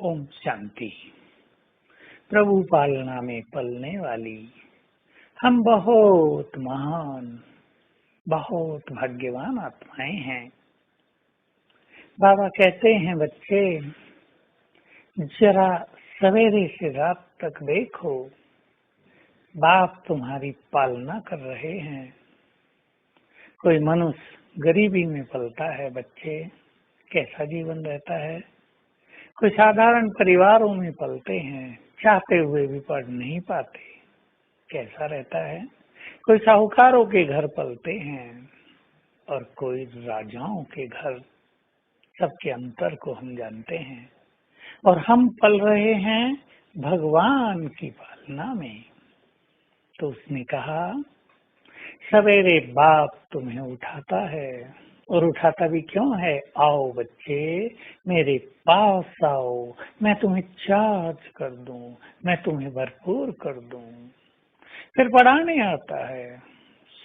ओम शांति। प्रभु पालना में पलने वाली हम बहुत महान, बहुत भाग्यवान आत्माएं हैं। बाबा कहते हैं, बच्चे जरा सवेरे से रात तक देखो, बाप तुम्हारी पालना कर रहे हैं। कोई मनुष्य गरीबी में पलता है, बच्चे कैसा जीवन रहता है। कोई साधारण परिवारों में पलते हैं, चाहते हुए भी पढ़ नहीं पाते, कैसा रहता है। कोई साहूकारों के घर पलते हैं और कोई राजाओं के घर। सबके अंतर को हम जानते हैं और हम पल रहे हैं भगवान की पालना में। तो उसने कहा, सवेरे बाप तुम्हें उठाता है और उठाता भी क्यों है। आओ बच्चे, मेरे पास आओ, मैं तुम्हें चार्ज कर दूं, मैं तुम्हें भरपूर कर दूं। फिर पढ़ाने आता है,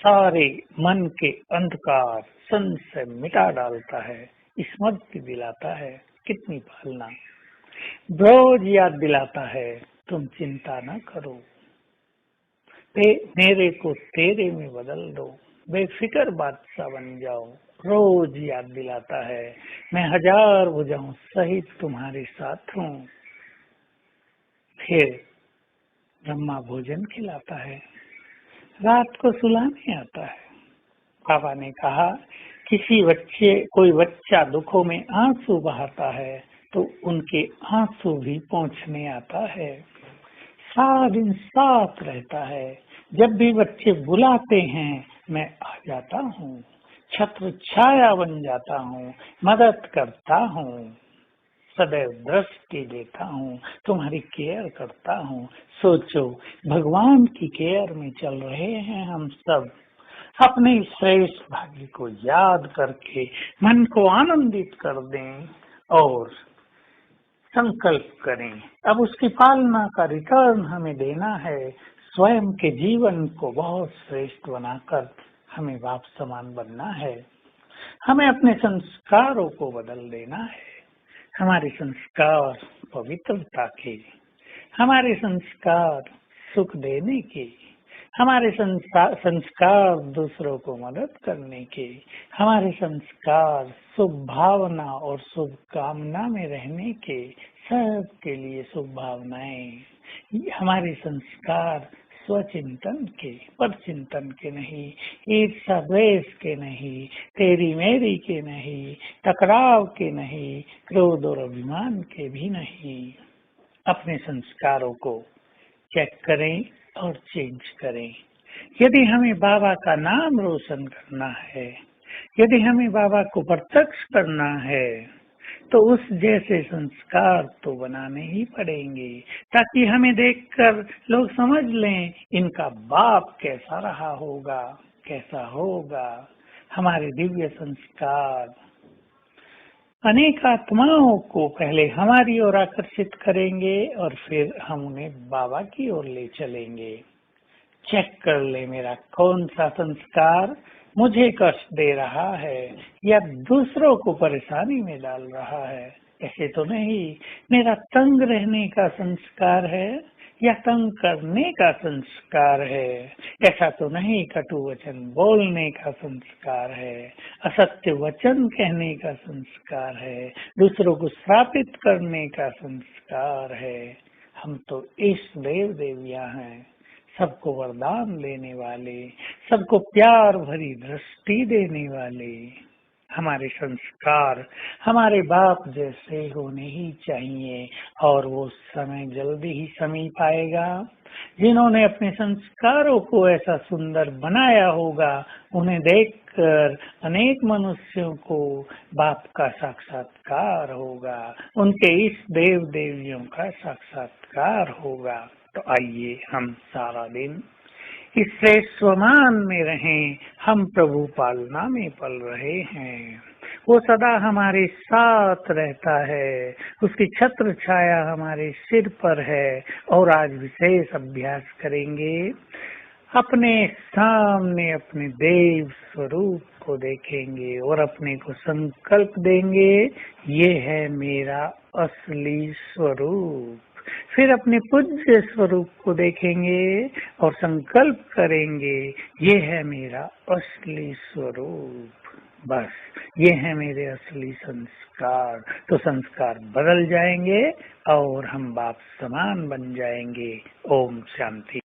सारे मन के अंधकार संशय मिटा डालता है, स्मृति दिलाता है कितनी पालना। रोज याद दिलाता है, तुम चिंता न करो, मेरे को तेरे में बदल दो, बेफिक्र बादशाह बन जाओ। रोज याद दिलाता है, मैं हजार भुजाओं सहित तुम्हारे साथ हूँ। फिर ब्रह्मा भोजन खिलाता है, रात को सुलाने आता है। बाबा ने कहा, कोई बच्चा दुखों में आंसू बहाता है तो उनके आंसू भी पोंछने आता है। सारा दिन साथ रहता है, जब भी बच्चे बुलाते हैं मैं आ जाता हूँ, छत्र छाया बन जाता हूँ, मदद करता हूँ, सदैव दृष्टि देता हूँ, तुम्हारी केयर करता हूँ। सोचो, भगवान की केयर में चल रहे हैं हम सब। अपने श्रेष्ठ भाग्य को याद करके मन को आनंदित कर दें और संकल्प करें, अब उसकी पालना का रिटर्न हमें देना है। स्वयं के जीवन को बहुत श्रेष्ठ बनाकर हमें बाप समान बनना है। हमें अपने संस्कारों को बदल देना है। हमारे संस्कार पवित्रता के, हमारे संस्कार सुख देने के, हमारे संस्कार दूसरों को मदद करने के, हमारे संस्कार शुभ भावना और शुभ कामना में रहने के, सबके लिए शुभ भावनाएं। हमारे संस्कार स्वचिंतन के, पर चिंतन के नहीं, ईर्ष्या द्वेष के नहीं, तेरी मेरी के नहीं, टकराव के नहीं, क्रोध और अभिमान के भी नहीं। अपने संस्कारों को चेक करें और चेंज करें। यदि हमें बाबा का नाम रोशन करना है, यदि हमें बाबा को प्रत्यक्ष करना है, तो उस जैसे संस्कार तो बनाने ही पड़ेंगे, ताकि हमें देखकर लोग समझ लें इनका बाप कैसा रहा होगा, कैसा होगा। हमारे दिव्य संस्कार अनेक आत्माओं को पहले हमारी ओर आकर्षित करेंगे और फिर हम उन्हें बाबा की ओर ले चलेंगे। चेक कर ले, मेरा कौन सा संस्कार मुझे कष्ट दे रहा है या दूसरों को परेशानी में डाल रहा है। ऐसे तो नहीं, मेरा तंग रहने का संस्कार है या तंग करने का संस्कार है। ऐसा तो नहीं, कटु वचन बोलने का संस्कार है, असत्य वचन कहने का संस्कार है, दूसरों को श्रापित करने का संस्कार है। हम तो इष्ट देव देवियां हैं, सबको वरदान देने वाले, सबको प्यार भरी दृष्टि देने वाले। हमारे संस्कार हमारे बाप जैसे होने ही चाहिए और वो समय जल्दी ही समीप आएगा। जिन्होंने अपने संस्कारों को ऐसा सुंदर बनाया होगा, उन्हें देखकर अनेक मनुष्यों को बाप का साक्षात्कार होगा, उनके इस देव देवियों का साक्षात्कार होगा। तो आइए हम सारा दिन इससे स्वमान में रहें। हम प्रभु पालना में पल रहे हैं, वो सदा हमारे साथ रहता है, उसकी छत्र छाया हमारे सिर पर है। और आज विशेष अभ्यास करेंगे, अपने सामने अपने देव स्वरूप को देखेंगे और अपने को संकल्प देंगे, ये है मेरा असली स्वरूप। फिर अपने पूज्य स्वरूप को देखेंगे और संकल्प करेंगे, ये है मेरा असली स्वरूप। बस ये है मेरे असली संस्कार। तो संस्कार बदल जाएंगे और हम बाप समान बन जाएंगे। ओम शांति।